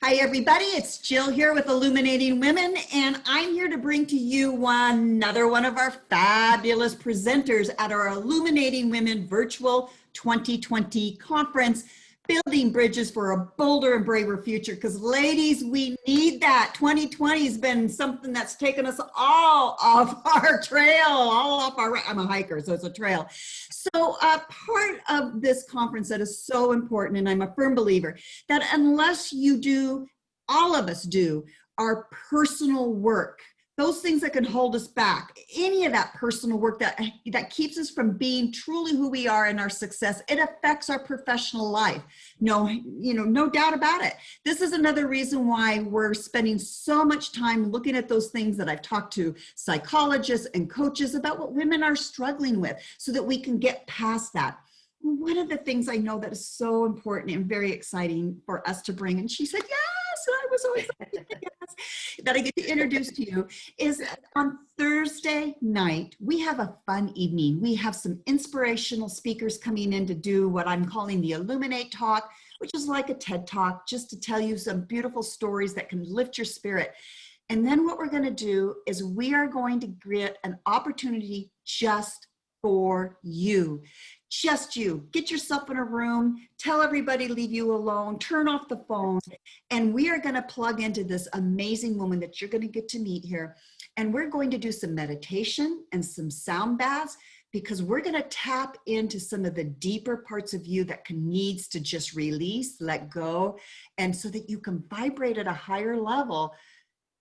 Hi, everybody. It's Jill here with Illuminating Women, and I'm here to bring to you another one of our fabulous presenters at our Illuminating Women Virtual 2020 conference, Building Bridges for a Bolder and Braver Future. Because, ladies, we need that. 2020 has been something that's taken us all off our trail, all off our, I'm a hiker, so it's a trail. So part of this conference that is so important, and I'm a firm believer, that unless you do, all of us do, our personal work, those things that can hold us back, any of that personal work that keeps us from being truly who we are in our success, it affects our professional life. No doubt about it. This is another reason why we're spending so much time looking at those things that I've talked to psychologists and coaches about what women are struggling with so that we can get past that. One of the things I know that is so important and very exciting for us to bring, and she said, yes, and I was always like, yes, that I get to introduce to you, is on Thursday night, we have a fun evening. We have some inspirational speakers coming in to do what I'm calling the Illuminate Talk, which is like a TED Talk, just to tell you some beautiful stories that can lift your spirit. And then what we're going to do is we are going to get an opportunity just for you. Just you. Get yourself in a room, tell everybody leave you alone, turn off the phone, and we are going to plug into this amazing woman that you're going to get to meet here. And we're going to do some meditation and some sound baths because we're going to tap into some of the deeper parts of you that needs to just release, let go, and so that you can vibrate at a higher level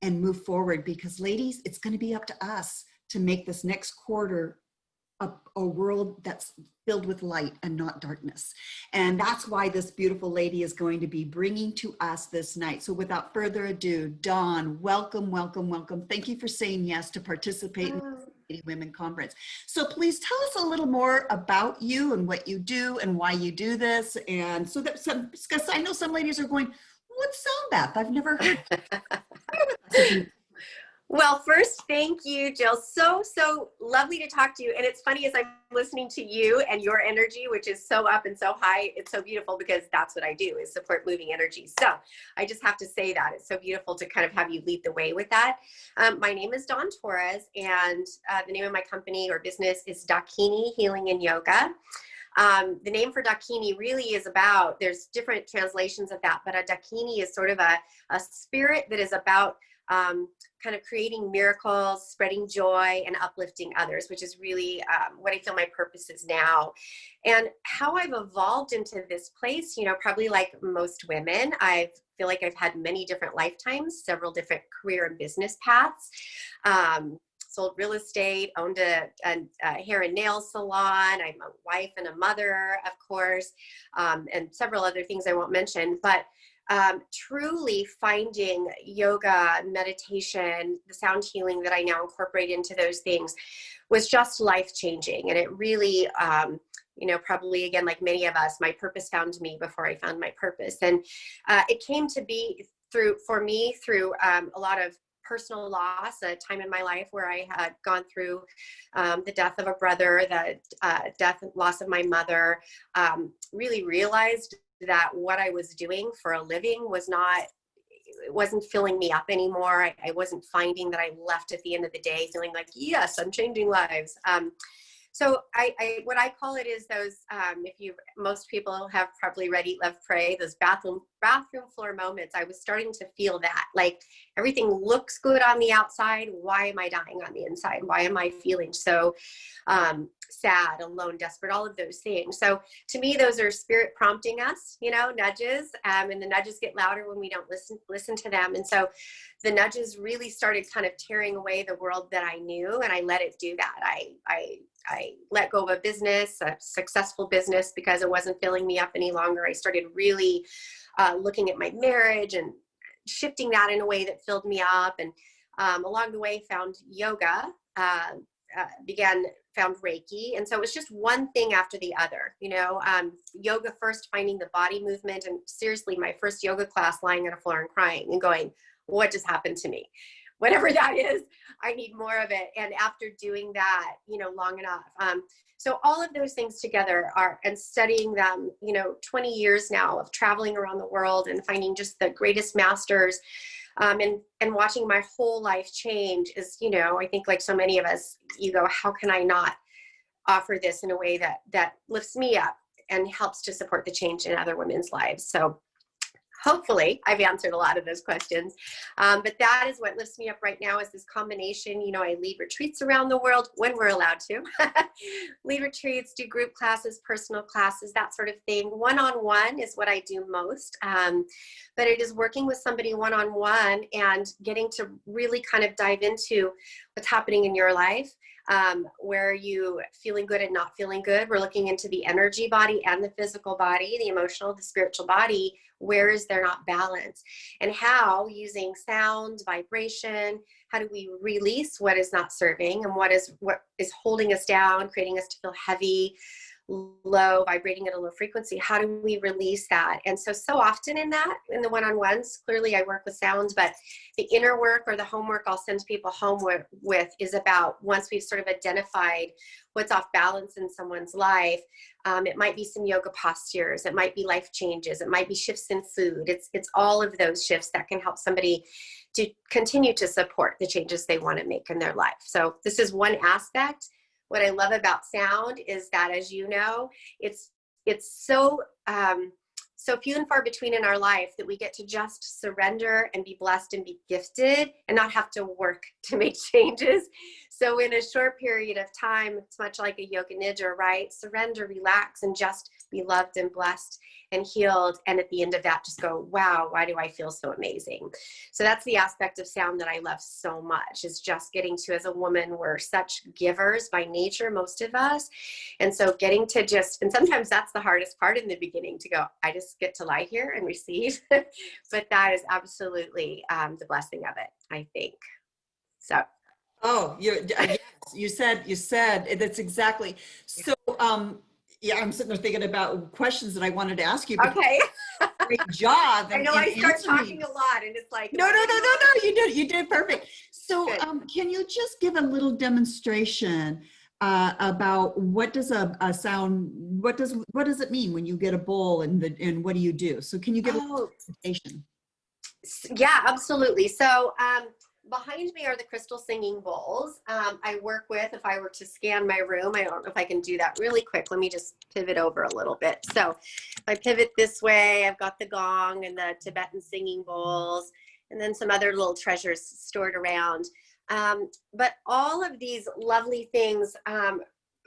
and move forward. Because ladies, it's going to be up to us to make this next quarter a world that's filled with light and not darkness. And that's why this beautiful lady is going to be bringing to us this night. So without further ado, Dawn, welcome, welcome, welcome. Thank you for saying yes to participate in the Lady Women Conference. So please tell us a little more about you and what you do and why you do this. And so that because I know some ladies are going, what's sound bath? I've never heard of it. Well, first, thank you, Jill. So lovely to talk to you. And it's funny as I'm listening to you and your energy, which is so up and so high, it's so beautiful because that's what I do is support moving energy. So I just have to say that it's so beautiful to kind of have you lead the way with that. My name is Dawn Torres, and the name of my company or business is Dakini Healing and Yoga. The name for Dakini really is about, there's different translations of that, but a Dakini is sort of a spirit that is about kind of creating miracles, spreading joy, and uplifting others, which is really what I feel my purpose is now. And how I've evolved into this place, probably like most women, I feel like I've had many different lifetimes, several different career and business paths. Sold real estate, owned a hair and nail salon. I'm a wife and a mother, of course, and several other things I won't mention. But truly finding yoga, meditation, the sound healing that I now incorporate into those things was just life-changing. And it really, probably again, like many of us, my purpose found me before I found my purpose. And it came to be through a lot of personal loss, a time in my life where I had gone through the death of a brother, the loss of my mother, really realized that what I was doing for a living it wasn't filling me up anymore. I wasn't finding that I left at the end of the day feeling like, yes, I'm changing lives. So what I call it is those, most people have probably read Eat, Love, Pray, those bathroom floor moments. I was starting to feel that, like everything looks good on the outside. Why am I dying on the inside? Why am I feeling so sad, alone, desperate, all of those things? So to me, those are spirit prompting us, nudges, and the nudges get louder when we don't listen to them. And so the nudges really started kind of tearing away the world that I knew, and I let it do that. I let go of a business, a successful business, because it wasn't filling me up any longer. I started really looking at my marriage and shifting that in a way that filled me up. And along the way, found yoga, found Reiki. And so it was just one thing after the other, yoga first, finding the body movement. And seriously, my first yoga class, lying on a floor and crying and going, what just happened to me? whatever that is, I need more of it. And after doing that, you know, long enough. So all of those things together are, and studying them, you know, 20 years now of traveling around the world and finding just the greatest masters, and watching my whole life change is, you know, I think like so many of us, you go, how can I not offer this in a way that lifts me up and helps to support the change in other women's lives? So hopefully I've answered a lot of those questions. But that is what lifts me up right now, is this combination. You know, I lead retreats around the world when we're allowed to. Lead retreats, do group classes, personal classes, that sort of thing. One-on-one is what I do most. But it is working with somebody one-on-one and getting to really kind of dive into what's happening in your life. Where are you feeling good and not feeling good? We're looking into the energy body and the physical body, the emotional, the spiritual body. Where is there not balance? And how, using sound, vibration, how do we release what is not serving and what is holding us down, creating us to feel heavy, low, vibrating at a low frequency? How do we release that? And so often in the one-on-ones, clearly I work with sounds, but the inner work or the homework I'll send people home with is about, once we've sort of identified what's off balance in someone's life, it might be some yoga postures, it might be life changes, it might be shifts in food. It's all of those shifts that can help somebody to continue to support the changes they want to make in their life. So this is one aspect. What I love about sound is that, as you know, it's so few and far between in our life that we get to just surrender and be blessed and be gifted and not have to work to make changes. So in a short period of time, it's much like a yoga nidra, right? Surrender, relax, and just be loved and blessed and healed. And at the end of that, just go, wow, why do I feel so amazing? So that's the aspect of sound that I love so much, is just getting to, as a woman, we're such givers by nature, most of us. And so getting to just, and sometimes that's the hardest part in the beginning, to go, I just get to lie here and receive. But that is absolutely the blessing of it, I think. So. Oh, yes, you said that's exactly. So, yeah, I'm sitting there thinking about questions that I wanted to ask you. Okay. Great job. I know I start talking a lot and it's like. No, you did perfect. So, can you just give a little demonstration about what does a sound, what does it mean when you get a bowl and what do you do? So can you give a presentation? Yeah, absolutely. So behind me are the crystal singing bowls. I work with, if I were to scan my room, I don't know if I can do that really quick. Let me just pivot over a little bit. So if I pivot this way, I've got the gong and the Tibetan singing bowls, and then some other little treasures stored around. But all of these lovely things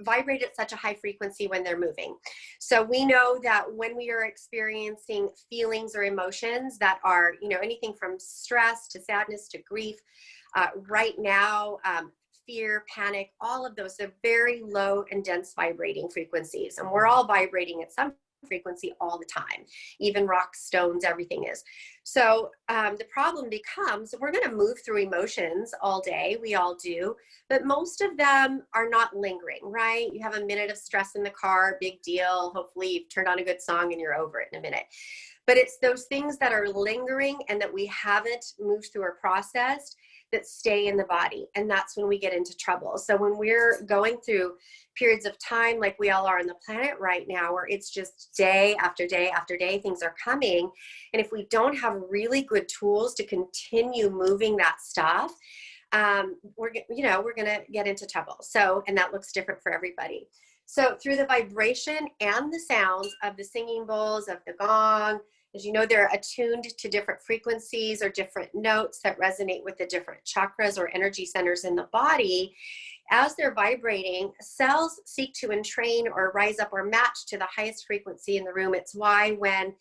vibrate at such a high frequency when they're moving. So we know that when we are experiencing feelings or emotions that are, you know, anything from stress to sadness to grief, right now, fear, panic, all of those are very low and dense vibrating frequencies. And we're all vibrating at some frequency all the time, even rocks, stones, everything is. So the problem becomes, we're going to move through emotions all day. We all do, but most of them are not lingering, right? You have a minute of stress in the car, big deal. Hopefully you've turned on a good song and you're over it in a minute. But it's those things that are lingering and that we haven't moved through or processed that stay in the body. And that's when we get into trouble. So when we're going through periods of time like we all are on the planet right now, where it's just day after day after day, things are coming. And if we don't have really good tools to continue moving that stuff, we're going to get into trouble. So, and that looks different for everybody. So through the vibration and the sounds of the singing bowls, of the gong, as you know, they're attuned to different frequencies or different notes that resonate with the different chakras or energy centers in the body. As they're vibrating, cells seek to entrain or rise up or match to the highest frequency in the room. It's why when,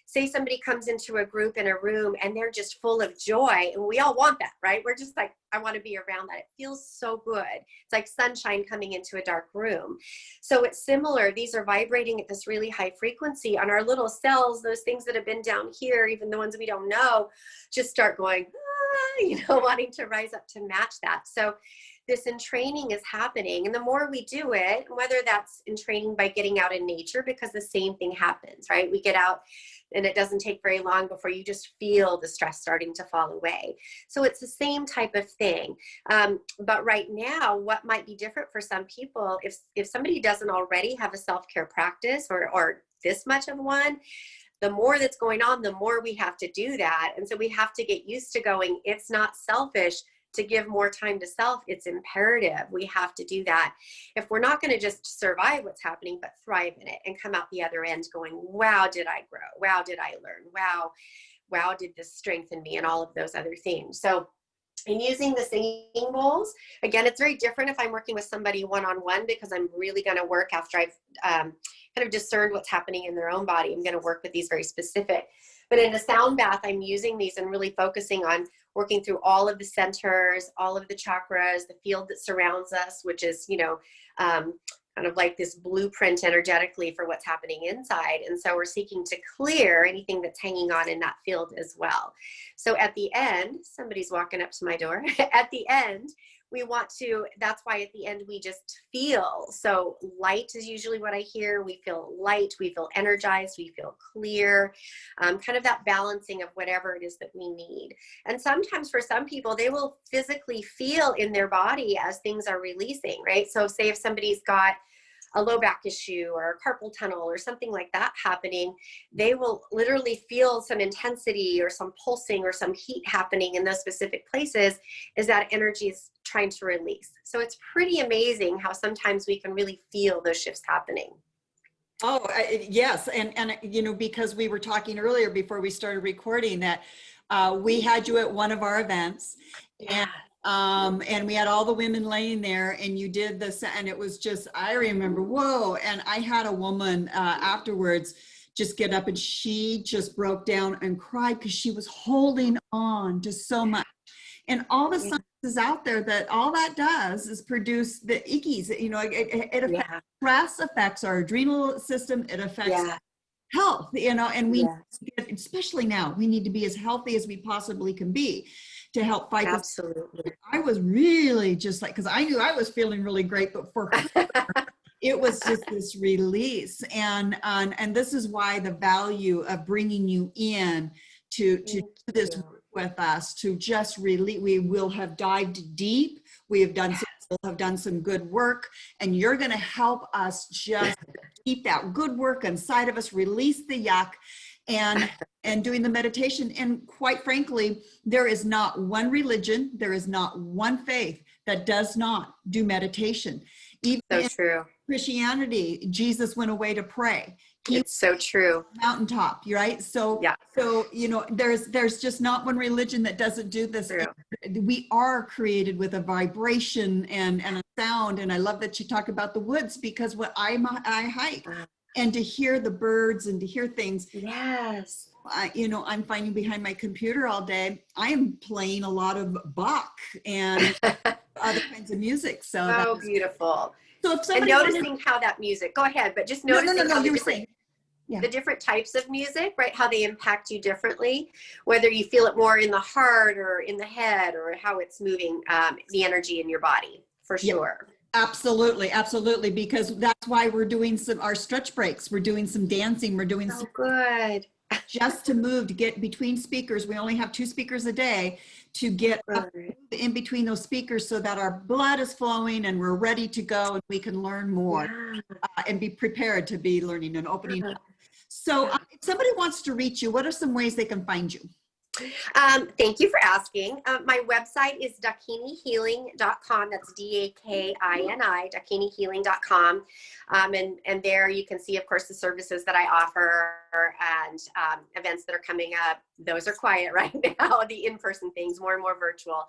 say, somebody comes into a group in a room and they're just full of joy, and we all want that, right? We're just like, I want to be around that. It feels so good. It's like sunshine coming into a dark room. So it's similar. These are vibrating at this really high frequency on our little cells. Those things that have been down here, even the ones we don't know, just start going, wanting to rise up to match that. So this entraining is happening. And the more we do it, whether that's entraining by getting out in nature, because the same thing happens, right? We get out And it doesn't take very long before you just feel the stress starting to fall away. So it's the same type of thing. But right now, what might be different for some people, if somebody doesn't already have a self-care practice or this much of one, the more that's going on, the more we have to do that. And so we have to get used to going, it's not selfish to give more time to self. It's imperative. We have to do that. If we're not going to just survive what's happening, but thrive in it and come out the other end going, wow, did I grow? Wow, did I learn? Wow, did this strengthen me? And all of those other things. So in using the singing bowls, again, it's very different if I'm working with somebody one-on-one, because I'm really going to work after I've kind of discerned what's happening in their own body. I'm going to work with these very specific. But in a sound bath, I'm using these and really focusing on working through all of the centers, all of the chakras, the field that surrounds us, which is, kind of like this blueprint energetically for what's happening inside. And so we're seeking to clear anything that's hanging on in that field as well. So at the end, somebody's walking up to my door. At the end, we want to, that's why at the end we just feel. So light is usually what I hear. We feel light, we feel energized, we feel clear, kind of that balancing of whatever it is that we need. And sometimes for some people, they will physically feel in their body as things are releasing, right? So say if somebody's got a low back issue or a carpal tunnel or something like that happening, they will literally feel some intensity or some pulsing or some heat happening in those specific places as that energy is trying to release. So it's pretty amazing how sometimes we can really feel those shifts happening. Oh, yes. And because we were talking earlier before we started recording that we had you at one of our events. Yeah. And we had all the women laying there, and you did this, and it was just, I remember, whoa. And I had a woman afterwards just get up, and she just broke down and cried because she was holding on to so much. And all the science is out there that all that does is produce the ickies. It affects stress, affects our adrenal system, it affects health, and we, especially now, we need to be as healthy as we possibly can be to help fight this. Absolutely. I was really just like, because I knew I was feeling really great, but for her, it was just this release. And this is why the value of bringing you in to do this with us, to just really, we will have dived deep. We'll have done some good work, and you're going to help us just keep that good work inside of us, release the yuck, and doing the meditation. And quite frankly, there is not one religion, there is not one faith that does not do meditation. Even so true. Christianity, Jesus went away to pray. It's so true. Mountaintop, right? So, there's just not one religion that doesn't do this. True. We are created with a vibration and a sound. And I love that you talk about the woods, because when I hike, and to hear the birds and to hear things. Yes. I'm finding behind my computer all day, I am playing a lot of Bach and other kinds of music. So beautiful. So if somebody and noticing how that music, go ahead, but just noticing how the different types of music, right? How they impact you differently, whether you feel it more in the heart or in the head, or how it's moving the energy in your body, for sure. Absolutely. Absolutely. Because that's why we're doing our stretch breaks. We're doing some dancing. We're doing some good. Just to move, to get between speakers. We only have 2 speakers a day, to get up in between those speakers so that our blood is flowing and we're ready to go and we can learn more and be prepared to be learning and opening up. So if somebody wants to reach you, what are some ways they can find you? Thank you for asking. My website is dakinihealing.com. That's DAKINI, dakinihealing.com. And there you can see, of course, the services that I offer and events that are coming up. Those are quiet right now, the in-person things, more and more virtual.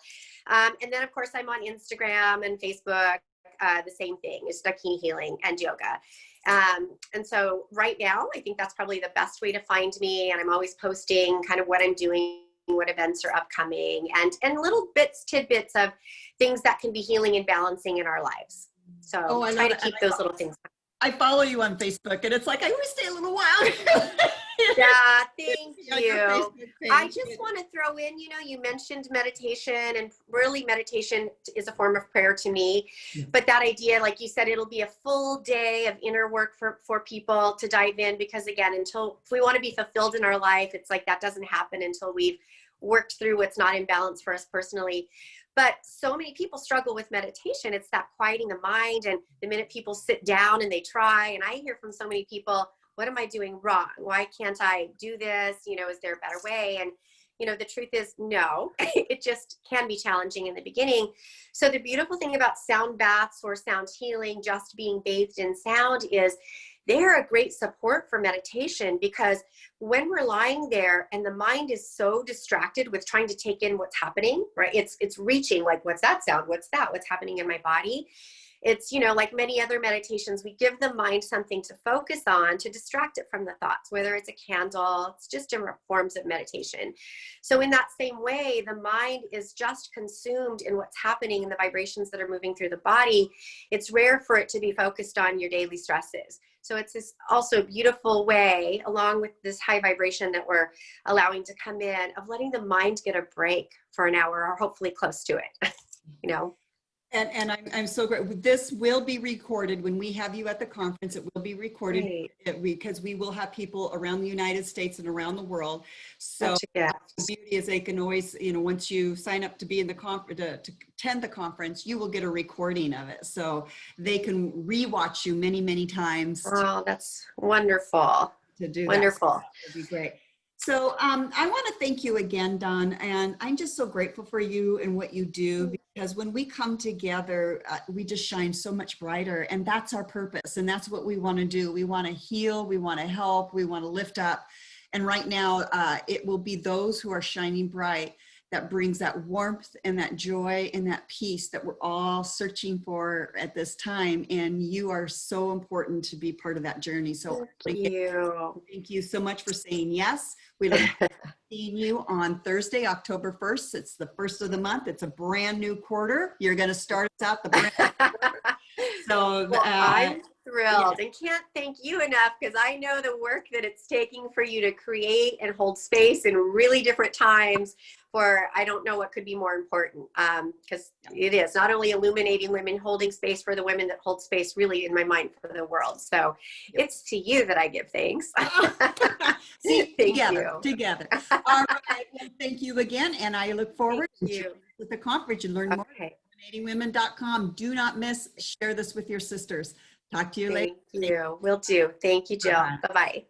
And then, of course, I'm on Instagram and Facebook. The same thing is Dakini Healing and Yoga. And so right now, I think that's probably the best way to find me. And I'm always posting kind of what I'm doing, what events are upcoming, and little tidbits of things that can be healing and balancing in our lives. So I try to keep those little things. I follow you on Facebook, and it's like, I always stay a little while. Yeah, thank On your you. Facebook page. I just want to throw in, you know, you mentioned meditation, and really meditation is a form of prayer to me. But that idea, like you said, it'll be a full day of inner work for people to dive in, because again, if we want to be fulfilled in our life, it's like that doesn't happen until we've worked through what's not in balance for us personally. But so many people struggle with meditation. It's that quieting the mind. And the minute people sit down and they try, and I hear from so many people, what am I doing wrong? Why can't I do this? You know, is there a better way? And, you know, the truth is no, it just can be challenging in the beginning. So the beautiful thing about sound baths or sound healing, just being bathed in sound, is they're a great support for meditation, because when we're lying there and the mind is so distracted with trying to take in what's happening, right? It's reaching, like, what's that sound? What's that? What's happening in my body? It's, you know, like many other meditations, we give the mind something to focus on to distract it from the thoughts, whether it's a candle, it's just different forms of meditation. So in that same way, the mind is just consumed in what's happening in the vibrations that are moving through the body. It's rare for it to be focused on your daily stresses. So it's this also beautiful way, along with this high vibration that we're allowing to come in, of letting the mind get a break for an hour, or hopefully close to it, you know. And I'm so great. This will be recorded when we have you at the conference. It will be recorded. Great. Because we will have people around the United States and around the world. So Such a gift. the beauty is they can always, you know, once you sign up to be in the conference, to attend the conference, you will get a recording of it. So they can rewatch you many, many times. Oh, that's wonderful. To do Wonderful. that. That'd be great. So I want to thank you again, Dawn, and I'm just so grateful for you and what you do, because when we come together, we just shine so much brighter, and that's our purpose, and that's what we want to do. We want to heal, we want to help, we want to lift up, and right now it will be those who are shining bright that brings that warmth and that joy and that peace that we're all searching for at this time. And you are so important to be part of that journey. So thank you. Thank you so much for saying yes. We look forward to seeing you on Thursday, October 1st. It's the first of the month. It's a brand new quarter. You're going to start us out the brand new quarter. So well, I'm thrilled and can't thank you enough, because I know the work that it's taking for you to create and hold space in really different times for, I don't know what could be more important, because it is not only illuminating women, holding space for the women that hold space really in my mind for the world. So it's to you that I give thanks. See, thank together. All right. Well, thank you again. And I look forward Thank to you. at the conference. You learn more. illuminatingwomen.com. Do not miss. Share this with your sisters. Talk to you later. Thank you. Will do. Thank you, Jill. Bye-bye.